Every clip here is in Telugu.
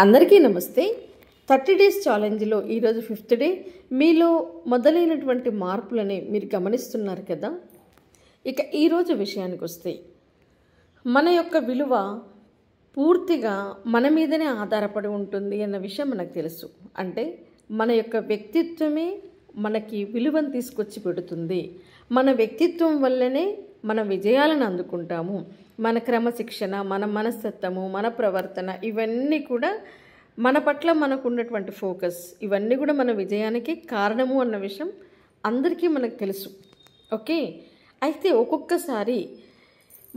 అందరికీ నమస్తే. 30 డేస్ ఛాలెంజ్లో ఈరోజు 5th డే. మీలో మొదలైనటువంటి మార్పులని మీరు గమనిస్తున్నారు కదా. ఇక ఈరోజు విషయానికి వస్తే, మన యొక్క విలువ పూర్తిగా మన మీదనే ఆధారపడి ఉంటుంది అన్న విషయం మనకు తెలుసు. అంటే మన యొక్క వ్యక్తిత్వమే మనకి విలువను తీసుకొచ్చి పెడుతుంది. మన వ్యక్తిత్వం వల్లనే మన విజయాలను అందుకుంటాము. మన క్రమశిక్షణ, మన మనస్తత్వము, మన ప్రవర్తన, ఇవన్నీ కూడా మన పట్ల మనకు ఉన్నటువంటి ఫోకస్, ఇవన్నీ కూడా మన విజయానికి కారణము అన్న విషయం అందరికీ మనకు తెలుసు. ఓకే, అయితే ఒక్కొక్కసారి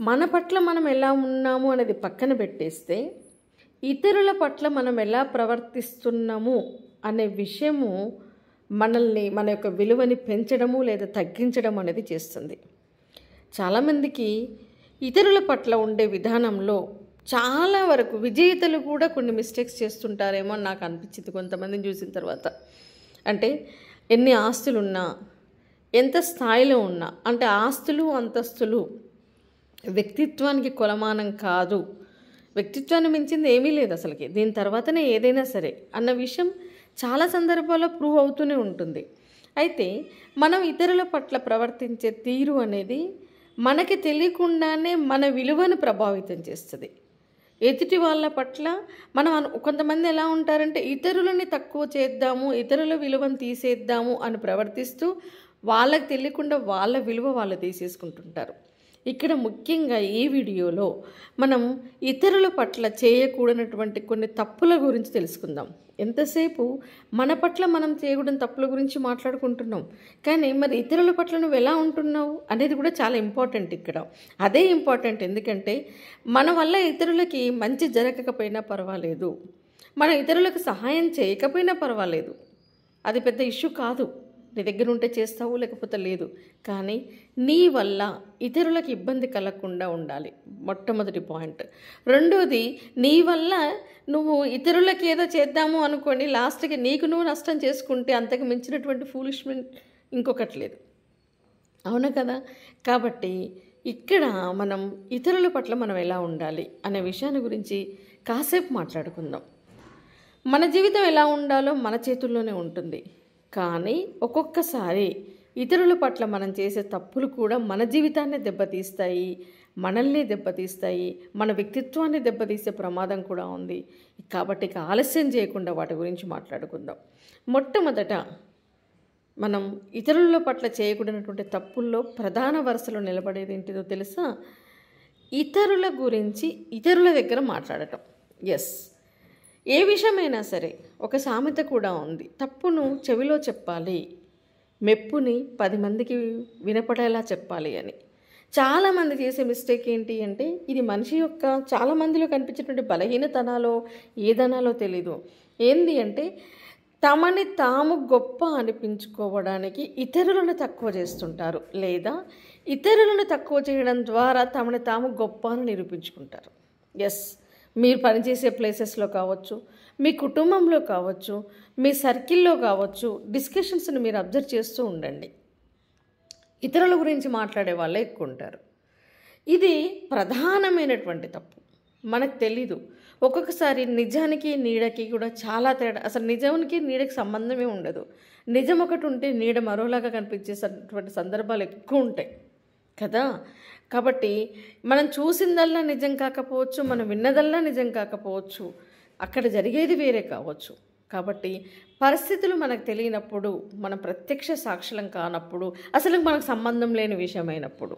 మన పట్ల మనం ఎలా ఉన్నాము అనేది పక్కన పెట్టేస్తే, ఇతరుల పట్ల మనం ఎలా ప్రవర్తిస్తున్నాము అనే విషయము మనల్ని, మన యొక్క విలువని పెంచడము లేదా తగ్గించడం అనేది చేస్తుంది. చాలామందికి ఇతరుల పట్ల ఉండే విధానంలో చాలా వరకు విజేతలు కూడా కొన్ని మిస్టేక్స్ చేస్తుంటారేమో అని నాకు అనిపించింది కొంతమందిని చూసిన తర్వాత. అంటే ఎన్ని ఆస్తులున్నా, ఎంత స్థాయిలో ఉన్నా, అంటే ఆస్తులు అంతస్తులు వ్యక్తిత్వానికి కొలమానం కాదు, వ్యక్తిత్వాన్ని మించింది ఏమీ లేదు అసలుకి, దీని తర్వాతనే ఏదైనా సరే అన్న విషయం చాలా సందర్భాల్లో ప్రూవ్ అవుతూనే ఉంటుంది. అయితే మనం ఇతరుల పట్ల ప్రవర్తించే తీరు అనేది మనకి తెలియకుండానే మన విలువను ప్రభావితం చేస్తుంది. ఎదుటి వాళ్ళ పట్ల మనం కొంతమంది ఎలా ఉంటారంటే, ఇతరులని తక్కువ చేద్దాము, ఇతరుల విలువను తీసేద్దాము అని ప్రవర్తిస్తూ వాళ్ళకి తెలియకుండా వాళ్ళ విలువ వాళ్ళు తీసేసుకుంటుంటారు. ఇక్కడ ముఖ్యంగా ఈ వీడియోలో మనం ఇతరుల పట్ల చేయకూడనటువంటి కొన్ని తప్పుల గురించి తెలుసుకుందాం. ఎంతసేపు మన పట్ల మనం చేయకూడని తప్పుల గురించి మాట్లాడుకుంటున్నాం, కానీ మరి ఇతరుల పట్ల నువ్వు ఎలా ఉంటున్నావు అనేది కూడా చాలా ఇంపార్టెంట్. ఇక్కడ అదే ఇంపార్టెంట్. ఎందుకంటే మన వల్ల ఇతరులకి మంచి జరగకపోయినా పర్వాలేదు, మనం ఇతరులకు సహాయం చేయకపోయినా పర్వాలేదు, అది పెద్ద ఇష్యూ కాదు. నీ దగ్గర ఉంటే చేస్తావు, లేకపోతే లేదు. కానీ నీ వల్ల ఇతరులకు ఇబ్బంది కలగకుండా ఉండాలి, మొట్టమొదటి పాయింట్. రెండోది, నీ వల్ల నువ్వు ఇతరులకి ఏదో చేద్దాము అనుకొని లాస్ట్కి నీకు నువ్వు నష్టం చేసుకుంటే అంతకు మించినటువంటి ఫూలిష్మెంట్ ఇంకొకటి లేదు. అవునా కదా? కాబట్టి ఇక్కడ మనం ఇతరుల పట్ల మనం ఎలా ఉండాలి అనే విషయాన్ని గురించి కాసేపు మాట్లాడుకుందాం. మన జీవితం ఎలా ఉండాలో మన చేతుల్లోనే ఉంటుంది. కానీ ఒక్కొక్కసారి ఇతరుల పట్ల మనం చేసే తప్పులు కూడా మన జీవితాన్ని దెబ్బతీస్తాయి, మనల్ని దెబ్బతీస్తాయి, మన వ్యక్తిత్వాన్ని దెబ్బతీసే ప్రమాదం కూడా ఉంది. కాబట్టి ఇక ఆలస్యం చేయకుండా వాటి గురించి మాట్లాడుకుందాం. మొట్టమొదట మనం ఇతరుల పట్ల చేయకూడనటువంటి తప్పుల్లో ప్రధాన వరుసలో నిలబడేది ఏంటిదో తెలుసా? ఇతరుల గురించి ఇతరుల దగ్గర మాట్లాడటం. ఎస్, ఏ విషయమైనా సరే ఒక సామెత కూడా ఉంది, తప్పును చెవిలో చెప్పాలి, మెప్పుని 10 మందికి వినపడేలా చెప్పాలి అని. చాలామంది చేసే మిస్టేక్ ఏంటి అంటే, ఇది మనిషి యొక్క చాలా మందిలో కనిపించేటువంటి బలహీనతనాలో ఏదనాలో తెలీదు. ఏంది అంటే, తమని తాము గొప్ప అనిపించుకోవడానికి ఇతరులను తక్కువ చేస్తుంటారు, లేదా ఇతరులను తక్కువ చేయడం ద్వారా తమని తాము గొప్ప అని నిరూపించుకుంటారు. ఎస్, మీరు పనిచేసే ప్లేసెస్లో కావచ్చు, మీ కుటుంబంలో కావచ్చు, మీ సర్కిల్లో కావచ్చు, డిస్కషన్స్ని మీరు అబ్జర్వ్ చేస్తూ ఉండండి. ఇతరుల గురించి మాట్లాడే వాళ్ళే ఎక్కువ ఉంటారు. ఇది ప్రధానమైనటువంటి తప్పు. మనకు తెలీదు. ఒక్కొక్కసారి నిజానికి నీడకి కూడా చాలా తేడా. అసలు నిజానికి నీడకి సంబంధమే ఉండదు. నిజం ఒకటి ఉంటే నీడ మరోలాగా కనిపించేటువంటి సందర్భాలు ఎక్కువ ఉంటాయి కదా. కాబట్టి మనం చూసిందల్లా నిజం కాకపోవచ్చు, మనం విన్నదల్లా నిజం కాకపోవచ్చు, అక్కడ జరిగేది వేరే కావచ్చు. కాబట్టి పరిస్థితులు మనకు తెలియనప్పుడు, మనం ప్రత్యక్ష సాక్షులం కానప్పుడు, అసలు మనకు సంబంధం లేని విషయమైనప్పుడు,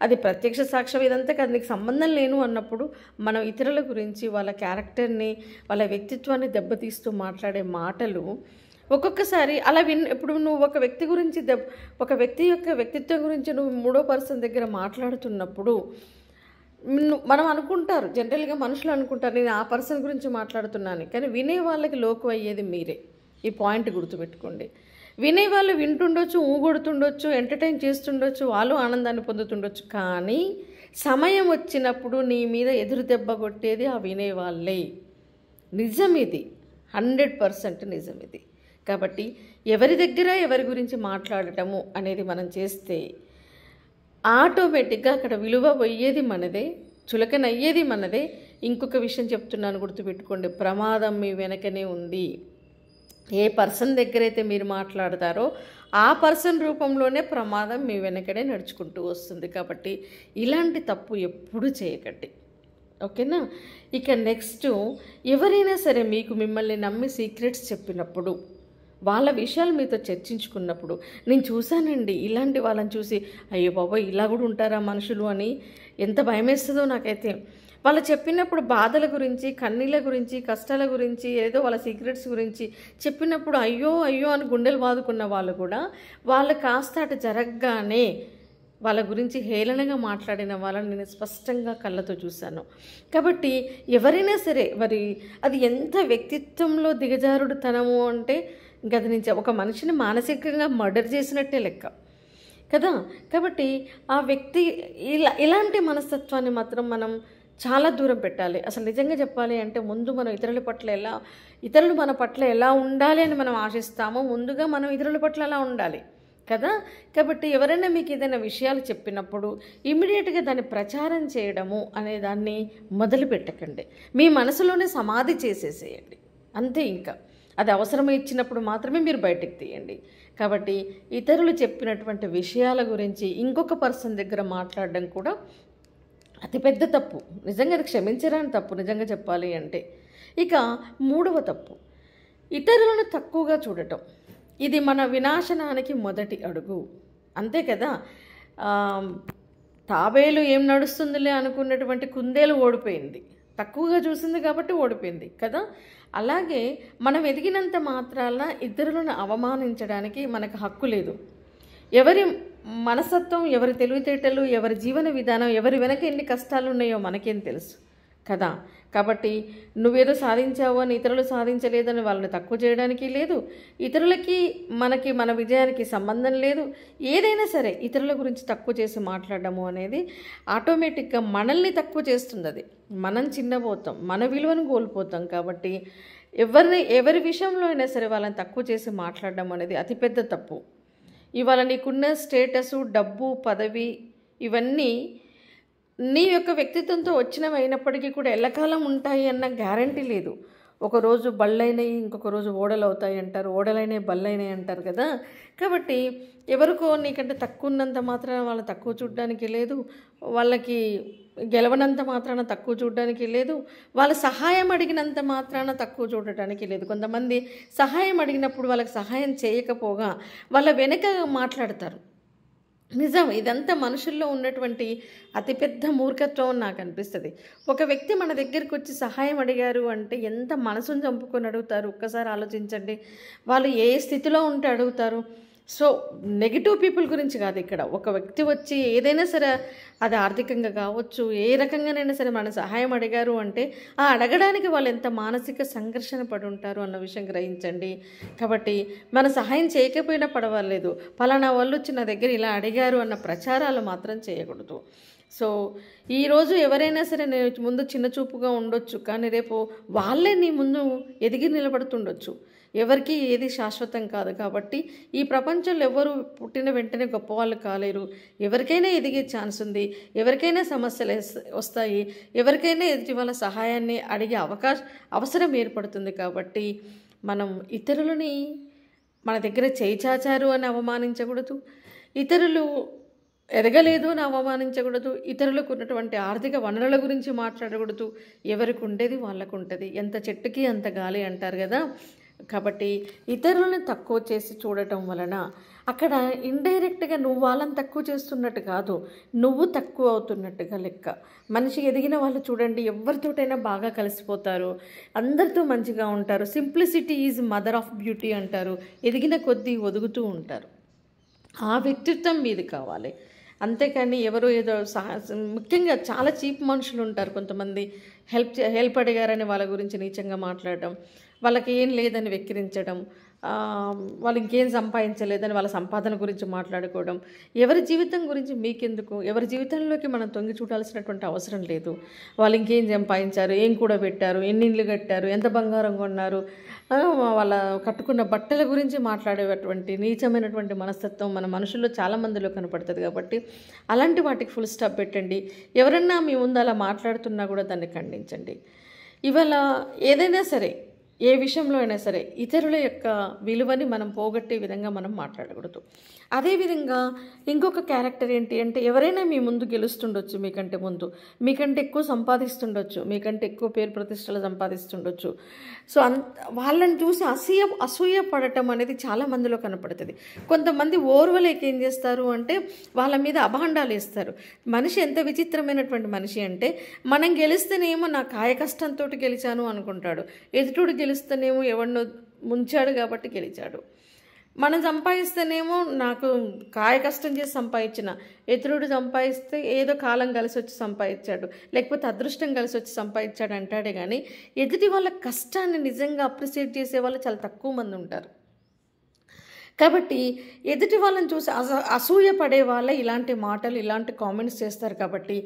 అది ప్రత్యక్ష సాక్ష్యం ఇదంతా కదా, నీకు సంబంధం లేను అన్నప్పుడు మనం ఇతరుల గురించి, వాళ్ళ క్యారెక్టర్ని, వాళ్ళ వ్యక్తిత్వాన్ని దెబ్బతీస్తూ మాట్లాడే మాటలు ఒక్కొక్కసారి అలా ఇప్పుడు నువ్వు ఒక వ్యక్తి గురించి ఒక వ్యక్తి యొక్క వ్యక్తిత్వం గురించి నువ్వు 3వ పర్సన్ దగ్గర మాట్లాడుతున్నప్పుడు మనం అనుకుంటారు, జనరల్గా మనుషులు అనుకుంటారు, నేను ఆ పర్సన్ గురించి మాట్లాడుతున్నాను, కానీ వినే వాళ్ళకి లోకు అయ్యేది మీరే. ఈ పాయింట్ గుర్తుపెట్టుకోండి. వినేవాళ్ళు వింటుండొచ్చు, ఊగొడుతుండొచ్చు, ఎంటర్టైన్ చేస్తుండొచ్చు, వాళ్ళు ఆనందాన్ని పొందుతుండొచ్చు, కానీ సమయం వచ్చినప్పుడు నీ మీద ఎదురు దెబ్బ కొట్టేది ఆ వినేవాళ్ళే. నిజం ఇది, 100% నిజం ఇది. కాబట్టి ఎవరి దగ్గర ఎవరి గురించి మాట్లాడటము అనేది మనం చేస్తే ఆటోమేటిక్గా అక్కడ విలువ పోయేది మనదే, చులకనయ్యేది మనదే, ఇంకొక విషయం చెప్తున్నాను, గుర్తుపెట్టుకోండి, ప్రమాదం మీ వెనకనే ఉంది. ఏ పర్సన్ దగ్గరైతే మీరు మాట్లాడతారో ఆ పర్సన్ రూపంలోనే ప్రమాదం మీ వెనకనే నడుచుకుంటూ వస్తుంది. కాబట్టి ఇలాంటి తప్పు ఎప్పుడూ చేయకండి, ఓకేనా? ఇక నెక్స్ట్, ఎవరైనా సరే మీకు మిమ్మల్ని నమ్మి సీక్రెట్స్ చెప్పినప్పుడు, వాళ్ళ విషయాలు మీతో చర్చించుకున్నప్పుడు, నేను చూశానండి ఇలాంటి వాళ్ళని చూసి, అయ్యో బాబోయ్ ఇలా కూడా ఉంటారా మనుషులు అని ఎంత భయమేస్తుందో నాకైతే. వాళ్ళు చెప్పినప్పుడు బాధల గురించి, కన్నీళ్ళ గురించి, కష్టాల గురించి, ఏదో వాళ్ళ సీక్రెట్స్ గురించి చెప్పినప్పుడు అయ్యో అయ్యో అని గుండెలు బాదుకున్న వాళ్ళు కూడా వాళ్ళు కాస్త అటు జరగగానే వాళ్ళ గురించి హేళనగా మాట్లాడిన వాళ్ళని నేను స్పష్టంగా కళ్ళతో చూశాను. కాబట్టి ఎవరైనా సరే అది ఎంత వ్యక్తిత్వంలో దిగజారుడుతనము అంటే ఇంకా అది నుంచి ఒక మనిషిని మానసికంగా మర్డర్ చేసినట్టే లెక్క కదా. కాబట్టి ఆ వ్యక్తి ఇలాంటి మనస్తత్వాన్ని మాత్రం మనం చాలా దూరం పెట్టాలి. అసలు నిజంగా చెప్పాలి అంటే ముందు మనం ఇతరులు మన పట్ల ఎలా ఉండాలి అని మనం ఆశిస్తామో ముందుగా మనం ఇతరుల పట్ల అలా ఉండాలి కదా. కాబట్టి ఎవరైనా మీకు ఏదైనా విషయాలు చెప్పినప్పుడు ఇమ్మీడియట్గా దాన్ని ప్రచారం చేయడము అనే దాన్ని మొదలు పెట్టకండి. మీ మనసులోనే సమాధి చేసేసేయండి అంతే. ఇంకా అది అవసరం ఇచ్చినప్పుడు మాత్రమే మీరు బయటకు తీయండి. కాబట్టి ఇతరులు చెప్పినటువంటి విషయాల గురించి ఇంకొక పర్సన్ దగ్గర మాట్లాడడం కూడా అతిపెద్ద తప్పు. నిజంగా అది క్షమించరాని తప్పు నిజంగా చెప్పాలి అంటే. ఇక మూడవ తప్పు, ఇతరులను తక్కువగా చూడటం. ఇది మన వినాశనానికి మొదటి అడుగు, అంతే కదా. తాబేలు ఏం నడుస్తుందిలే అనుకున్నటువంటి కుందేలు ఓడిపోయింది, తక్కువగా చూసింది కాబట్టి ఓడిపోయింది కదా. అలాగే మనం ఎదిగినంత మాత్రాన ఇతరులను అవమానించడానికి మనకు హక్కు లేదు. ఎవరి మనస్తత్వం, ఎవరి తెలివితేటలు, ఎవరి జీవన విధానం, ఎవరి వెనక ఎన్ని కష్టాలు ఉన్నాయో మనకేం తెలుసు కదా. కాబట్టి నువ్వేదో సాధించావు అని ఇతరులు సాధించలేదని వాళ్ళని తక్కువ చేయడానికి లేదు, ఇతరులకి మన విజయానికి సంబంధం లేదు. ఏదైనా సరే ఇతరుల గురించి తక్కువ చేసి మాట్లాడడము అనేది ఆటోమేటిక్గా మనల్ని తక్కువ చేస్తుంది. అది మనం చిన్నపోతాం, మన విలువను కోల్పోతాం. కాబట్టి ఎవరి విషయంలో అయినా సరే వాళ్ళని తక్కువ చేసి మాట్లాడడం అనేది అతిపెద్ద తప్పు. ఇవాళ నీకున్న స్టేటసు, డబ్బు, పదవి ఇవన్నీ నీ యొక్క వ్యక్తిత్వంతో వచ్చినవి అయినప్పటికీ కూడా ఎల్లకాలం ఉంటాయి అన్న గ్యారంటీ లేదు. ఒకరోజు బళ్ళైనవి ఇంకొక రోజు ఓడలు అవుతాయి అంటారు, ఓడలైనవి బళ్ళైనవి అంటారు కదా. కాబట్టి ఎవరికో నీకంటే తక్కువ ఉన్నంత మాత్రాన వాళ్ళని తక్కువ చూడడానికి లేదు, వాళ్ళకి గెలవనంత మాత్రాన తక్కువ చూడడానికి లేదు, వాళ్ళ సహాయం అడిగినంత మాత్రాన తక్కువ చూడటానికి లేదు. కొంతమంది సహాయం అడిగినప్పుడు వాళ్ళకి సహాయం చేయకపోగా వాళ్ళ వెనక మాట్లాడతారు. నిజం, ఇదంతా మనుషుల్లో ఉన్నటువంటి అతిపెద్ద మూర్ఖత్వం అని నాకు అనిపిస్తుంది. ఒక వ్యక్తి మన దగ్గరికి వచ్చి సహాయం అడిగారు అంటే ఎంత మనసును చంపుకొని అడుగుతారు ఒక్కసారి ఆలోచించండి. వాళ్ళు ఏ స్థితిలో ఉంటే అడుగుతారు. సో నెగిటివ్ పీపుల్ గురించి కాదు ఇక్కడ. ఒక వ్యక్తి వచ్చి ఏదైనా సరే, అది ఆర్థికంగా కావచ్చు, ఏ రకంగానైనా సరే మన సహాయం అడిగారు అంటే ఆ అడగడానికి వాళ్ళు ఎంత మానసిక సంఘర్షణ పడి ఉంటారు అన్న విషయం గ్రహించండి. కాబట్టి మన సహాయం చేయకపోయినా పర్వాలేదు, పలానా వాళ్ళు వచ్చి నా దగ్గర ఇలా అడిగారు అన్న ప్రచారాలు మాత్రం చేయకూడదు. సో ఈరోజు ఎవరైనా సరే నేను ముందు చిన్న చూపుగా ఉండొచ్చు, కానీ రేపు వాళ్ళే నీ ముందు ఎదిగి నిలబడుతుండొచ్చు. ఎవరికి ఏది శాశ్వతం కాదు. కాబట్టి ఈ ప్రపంచంలో ఎవరు పుట్టిన వెంటనే గొప్పవాళ్ళు కాలేరు. ఎవరికైనా ఎదిగే ఛాన్స్ ఉంది, ఎవరికైనా సమస్యలు వస్తాయి, ఎవరికైనా ఎదుటి వాళ్ళ సహాయాన్ని అడిగే అవసరం ఏర్పడుతుంది. కాబట్టి మనం ఇతరులని మన దగ్గర చేయి చాచారు అని అవమానించకూడదు, ఇతరులు ఎదగలేదు అని అవమానించకూడదు, ఇతరులకు ఉన్నటువంటి ఆర్థిక వనరుల గురించి మాట్లాడకూడదు. ఎవరికి ఉండేది వాళ్ళకు ఉంటుంది, ఎంత చెట్టుకి అంత గాలి అంటారు కదా. కాబట్టి ఇతరులను తక్కువ చేసి చూడటం వలన అక్కడ ఇండైరెక్ట్గా నువ్వు వాళ్ళని తక్కువ చేస్తున్నట్టు కాదు, నువ్వు తక్కువ అవుతున్నట్టుగా లెక్క. మనిషి ఎదిగిన వాళ్ళు చూడండి, ఎవరితోటైనా బాగా కలిసిపోతారు, అందరితో మంచిగా ఉంటారు. Simplicity is mother of beauty అంటారు. ఎదిగిన కొద్దీ ఒదుగుతూ ఉంటారు. ఆ వ్యక్తిత్వం మీది కావాలి. అంతేకాని ఎవరో ఏదో ముఖ్యంగా చాలా చీప్ మనుషులు ఉంటారు కొంతమంది. హెల్ప్ అడిగారని వాళ్ళ గురించి నీచంగా మాట్లాడడం, వాళ్ళకి ఏం లేదని వెక్కిరించడం, వాళ్ళు ఇంకేం సంపాదించలేదని వాళ్ళ సంపాదన గురించి మాట్లాడుకోవడం. ఎవరి జీవితం గురించి మీకెందుకు? ఎవరి జీవితంలోకి మనం తొంగి చూడాల్సినటువంటి అవసరం లేదు. వాళ్ళు ఇంకేం సంపాదించారు, ఏం కూడబెట్టారు, ఎన్ని ఇళ్ళు కట్టారు, ఎంత బంగారం కొన్నారు, వాళ్ళ కట్టుకున్న బట్టల గురించి మాట్లాడేటువంటి నీచమైనటువంటి మనస్తత్వం మన మనుషుల్లో చాలామందిలో కనపడుతుంది. కాబట్టి అలాంటి వాటికి ఫుల్ స్టాప్ పెట్టండి. ఎవరన్నా మీ ముందు అలా మాట్లాడుతున్నా కూడా దాన్ని ఖండించండి. ఖండించండి. ఇవాళ ఏదైనా సరే, ఏ విషయంలో అయినా సరే ఇతరుల యొక్క విలువని మనం పోగొట్టే విధంగా మనం మాట్లాడకూడదు. అదేవిధంగా ఇంకొక క్యారెక్టర్ ఏంటి అంటే, ఎవరైనా మీ ముందు గెలుస్తుండొచ్చు, మీకంటే ముందు, మీకంటే ఎక్కువ సంపాదిస్తుండొచ్చు, మీకంటే ఎక్కువ పేరు ప్రతిష్టలు సంపాదిస్తుండొచ్చు. సో వాళ్ళని చూసి అసూయ పడటం అనేది చాలా మందిలో కనపడుతుంది. కొంతమంది ఓర్వలేక ఏం చేస్తారు అంటే వాళ్ళ మీద అభాండాలు వేస్తారు. మనిషి ఎంత విచిత్రమైనటువంటి మనిషి అంటే, మనం గెలిస్తేనేమో నా కాయ కష్టంతో గెలిచాను అనుకుంటాడు, ఎదుటోడు గెలిస్తేనేమో ఎవరినో ముంచాడు కాబట్టి గెలిచాడు. మనం సంపాదిస్తేనేమో నాకు కాయ కష్టం చేసి సంపాదించిన, ఎదురుడు సంపాదిస్తే ఏదో కాలం కలిసి వచ్చి సంపాదించాడు, లేకపోతే అదృష్టం కలిసి వచ్చి సంపాదించాడు అంటాడే కానీ ఎదుటి వాళ్ళ కష్టాన్ని నిజంగా అప్రిషియేట్ చేసే వాళ్ళు చాలా తక్కువ మంది ఉంటారు. కాబట్టి ఎదుటి వాళ్ళని చూసి అసూయ పడే వాళ్ళ ఇలాంటి మాటలు, ఇలాంటి కామెంట్స్ చేస్తారు. కాబట్టి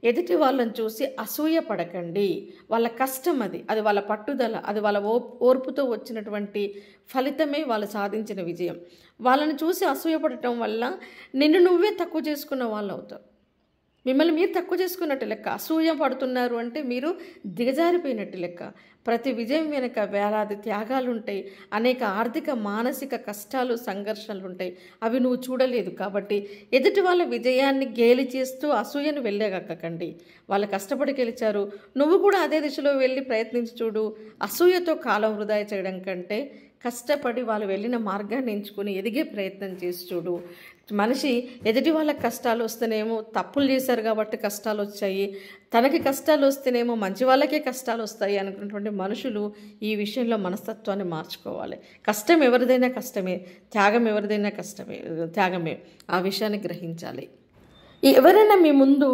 ఎదుటి వాళ్ళని చూసి అసూయ పడకండి. వాళ్ళ కష్టం అది వాళ్ళ పట్టుదల, అది వాళ్ళ ఓర్పుతో వచ్చినటువంటి ఫలితమే వాళ్ళు సాధించిన విజయం. వాళ్ళని చూసి అసూయ పడటం వల్ల నిన్ను నువ్వే తక్కువ చేసుకున్న వాళ్ళు అవుతారు. మిమ్మల్ని మీరు తక్కువ చేసుకున్నట్టు లెక్క. అసూయ పడుతున్నారు అంటే మీరు దిగజారిపోయినట్టు లెక్క. ప్రతి విజయం వెనుక వేలాది త్యాగాలు ఉంటాయి, అనేక ఆర్థిక మానసిక కష్టాలు సంఘర్షణలు ఉంటాయి. అవి నువ్వు చూడలేదు. కాబట్టి ఎదుటి వాళ్ళ విజయాన్ని గేలి చేస్తూ అసూయను వెళ్ళగక్కండి. వాళ్ళు కష్టపడి గెలిచారు, నువ్వు కూడా అదే దిశలో వెళ్ళి ప్రయత్నించి చూడు. అసూయతో కాలం వృధా చేయడం కంటే కష్టపడి వాళ్ళు వెళ్ళిన మార్గాన్ని ఎంచుకొని ఎదిగే ప్రయత్నం చేసి చూడు. మనిషి ఎదుటి వాళ్ళకి కష్టాలు వస్తేనేమో తప్పులు చేశారు కాబట్టి కష్టాలు వచ్చాయి, తనకి కష్టాలు వస్తేనేమో మంచి వాళ్ళకే కష్టాలు వస్తాయి అనుకున్నటువంటి మనుషులు ఈ విషయంలో మనస్తత్వాన్ని మార్చుకోవాలి. కష్టం ఎవరిదైనా కష్టమే, త్యాగం ఎవరిదైనా త్యాగమే. ఆ విషయాన్ని గ్రహించాలి. ఎవరైనా మీ ముందు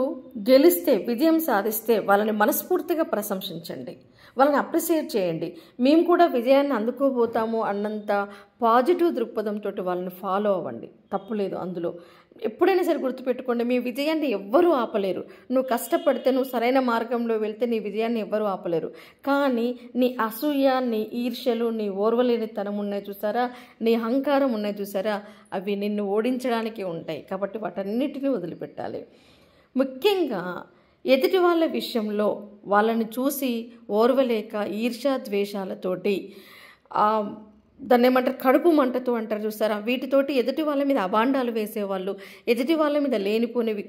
గెలిస్తే, విజయం సాధిస్తే వాళ్ళని మనస్ఫూర్తిగా ప్రశంసించండి, వాళ్ళని అప్రిషియేట్ చేయండి. మేము కూడా విజయాన్ని అందుకోబోతాము అన్నంత పాజిటివ్ దృక్పథంతో వాళ్ళని ఫాలో అవ్వండి. తప్పులేదు అందులో. ఎప్పుడైనా సరే గుర్తుపెట్టుకోండి, మీ విజయాన్ని ఎవ్వరూ ఆపలేరు. నువ్వు కష్టపడితే, నువ్వు సరైన మార్గంలో వెళ్తే నీ విజయాన్ని ఎవ్వరూ ఆపలేరు. కానీ నీ అసూయ, నీ ఈర్ష్యలు, నీ ఓర్వలేనితనం ఉన్నాయి చూసారా, నీ అహంకారం ఉన్నాయి చూసారా, అవి నిన్ను ఓడించడానికి ఉంటాయి. కాబట్టి వాటన్నిటినీ వదిలిపెట్టాలి. ముఖ్యంగా ఎదుటి వాళ్ళ విషయంలో వాళ్ళని చూసి ఓర్వలేక ఈర్ష్యా ద్వేషాలతోటి, దాన్ని ఏమంటారు, కడుపు మంటతో అంటారు చూసారా, వీటితోటి ఎదుటి వాళ్ళ మీద అభాండాలు వేసేవాళ్ళు, ఎదుటి వాళ్ళ మీద లేనిపోనివి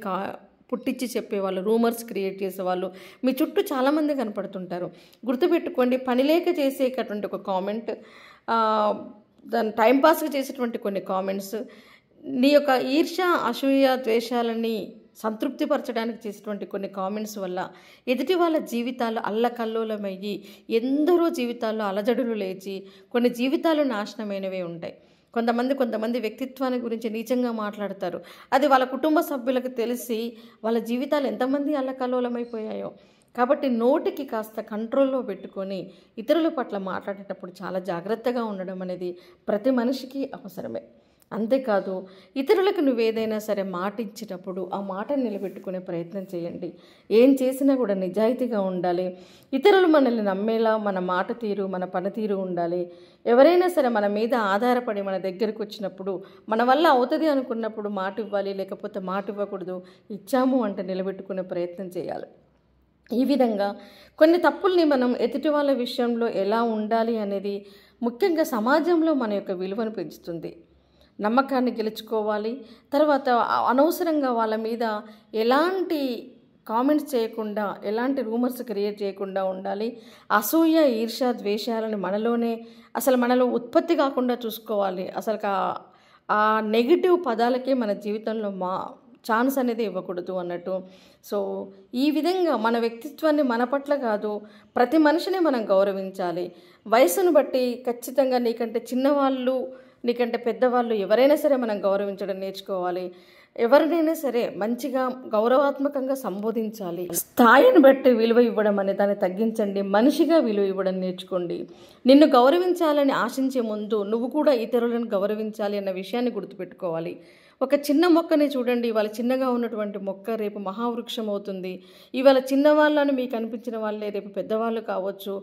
పుట్టించి చెప్పేవాళ్ళు, రూమర్స్ క్రియేట్ చేసేవాళ్ళు మీ చుట్టూ చాలామంది కనపడుతుంటారు. గుర్తుపెట్టుకోండి, పని లేక చేసేటటువంటి ఒక కామెంట్, దాన్ని టైంపాస్గా చేసేటువంటి కొన్ని కామెంట్స్, నీ యొక్క ఈర్ష్య, అసూయ, ద్వేషాలని సంతృప్తిపరచడానికి చేసేటువంటి కొన్ని కామెంట్స్ వల్ల ఎదుటి వాళ్ళ జీవితాలు అల్లకల్లోలమయ్యి ఎందరో జీవితాల్లో అలజడులు లేచి కొన్ని జీవితాలు నాశనమైనవే ఉంటాయి. కొంతమంది వ్యక్తిత్వాన్ని గురించి నీచంగా మాట్లాడతారు. అది వాళ్ళ కుటుంబ సభ్యులకు తెలిసి వాళ్ళ జీవితాలు ఎంతమంది అల్లకల్లోలమైపోయాయో. కాబట్టి నోటికి కాస్త కంట్రోల్లో పెట్టుకొని ఇతరుల పట్ల మాట్లాడేటప్పుడు చాలా జాగ్రత్తగా ఉండడం అనేది ప్రతి మనిషికి అవసరమే. అంతేకాదు, ఇతరులకు నువ్వేదైనా సరే మాట ఇచ్చేటప్పుడు ఆ మాటను నిలబెట్టుకునే ప్రయత్నం చేయండి. ఏం చేసినా కూడా నిజాయితీగా ఉండాలి. ఇతరులు మనల్ని నమ్మేలా మన మాట తీరు, మన పనితీరు ఉండాలి. ఎవరైనా సరే మన మీద ఆధారపడి మన దగ్గరకు వచ్చినప్పుడు, మన వల్ల అవుతుంది అనుకున్నప్పుడు మాట ఇవ్వాలి, లేకపోతే మాట ఇవ్వకూడదు. ఇచ్చాము అంటే నిలబెట్టుకునే ప్రయత్నం చేయాలి. ఈ విధంగా కొన్ని తప్పుల్ని మనం ఎదుటి వాళ్ళ విషయంలో ఎలా ఉండాలి అనేది ముఖ్యంగా సమాజంలో మన యొక్క విలువను పెంచుతుంది. నమ్మకాన్ని గెలుచుకోవాలి. తర్వాత అనవసరంగా వాళ్ళ మీద ఎలాంటి కామెంట్స్ చేయకుండా, ఎలాంటి రూమర్స్ క్రియేట్ చేయకుండా ఉండాలి. అసూయ, ఈర్ష్య, ద్వేషాలను మనలో ఉత్పత్తి కాకుండా చూసుకోవాలి. అసలు ఆ నెగిటివ్ పదాలకే మన జీవితంలో ఛాన్స్ అనేది ఇవ్వకూడదు అన్నట్టు. సో ఈ విధంగా మన వ్యక్తిత్వాన్ని మన పట్ల కాదు, ప్రతి మనిషిని మనం గౌరవించాలి. వయసును బట్టి ఖచ్చితంగా నీకంటే చిన్నవాళ్ళు, నీకంటే పెద్దవాళ్ళు ఎవరైనా సరే మనం గౌరవించడం నేర్చుకోవాలి. ఎవరినైనా సరే మంచిగా గౌరవాత్మకంగా సంబోధించాలి. స్థాయిని బట్టి విలువ ఇవ్వడం అనే దాన్ని తగ్గించండి. మనిషిగా విలువ ఇవ్వడం నేర్చుకోండి. నిన్ను గౌరవించాలని ఆశించే ముందు నువ్వు కూడా ఇతరులను గౌరవించాలి అన్న విషయాన్ని గుర్తుపెట్టుకోవాలి. ఒక చిన్న మొక్కని చూడండి, ఇవాళ చిన్నగా ఉన్నటువంటి మొక్క రేపు మహావృక్షం అవుతుంది. ఇవాళ చిన్నవాళ్ళని మీకు అనిపించిన వాళ్ళే రేపు పెద్దవాళ్ళు కావచ్చు,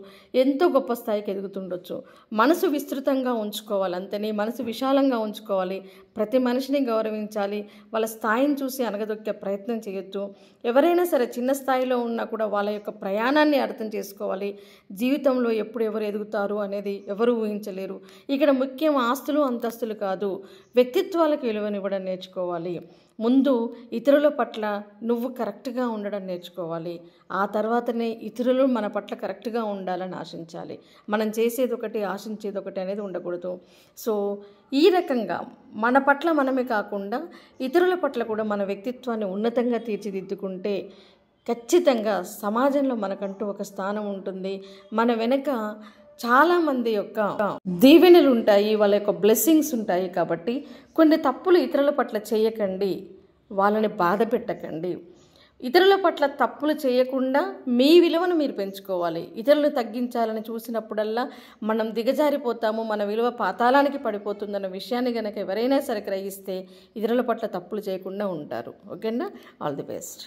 ఎంతో గొప్ప స్థాయికి ఎదుగుతుండొచ్చు. మనసు విస్తృతంగా ఉంచుకోవాలి, అంతనే మనసు విశాలంగా ఉంచుకోవాలి. ప్రతి మనిషిని గౌరవించాలి. వాళ్ళ స్థాయిని చూసి అనగదొక్కే ప్రయత్నం చేయొద్దు. ఎవరైనా సరే చిన్న స్థాయిలో ఉన్నా కూడా వాళ్ళ యొక్క ప్రయాణాన్ని అర్థం చేసుకోవాలి. జీవితంలో ఎప్పుడు ఎవరు ఎదుగుతారు అనేది ఎవరు ఊహించలేరు. ఇక్కడ ముఖ్యం ఆస్తులు అంతస్తులు కాదు, వ్యక్తిత్వాలకు విలువనివ్వడం నేర్చుకోవాలి. ముందు ఇతరుల పట్ల నువ్వు కరెక్ట్గా ఉండడం నేర్చుకోవాలి. ఆ తర్వాతనే ఇతరులు మన పట్ల కరెక్ట్గా ఉండాలని ఆశించాలి. మనం చేసేది ఒకటి, ఆశించేది ఒకటి అనేది ఉండకూడదు. సో ఈ రకంగా మన పట్ల మనమే కాకుండా ఇతరుల పట్ల కూడా మన వ్యక్తిత్వాన్ని ఉన్నతంగా తీర్చిదిద్దుకుంటే ఖచ్చితంగా సమాజంలో మనకంటూ ఒక స్థానం ఉంటుంది. మన వెనక చాలామంది యొక్క దీవెనలు ఉంటాయి, వాళ్ళ యొక్క బ్లెస్సింగ్స్ ఉంటాయి. కాబట్టి కొన్ని తప్పులు ఇతరుల పట్ల చేయకండి, వాళ్ళని బాధ పెట్టకండి. ఇతరుల పట్ల తప్పులు చేయకుండా మీ విలువను మీరు పెంచుకోవాలి. ఇతరులు తగ్గించాలని చూసినప్పుడల్లా మనం దిగజారిపోతాము, మన విలువ పాతాళానికి పడిపోతుందన్న విషయాన్ని కనుక ఎవరైనా సరే గ్రహిస్తే ఇతరుల పట్ల తప్పులు చేయకుండా ఉంటారు. ఓకేనా? All the best.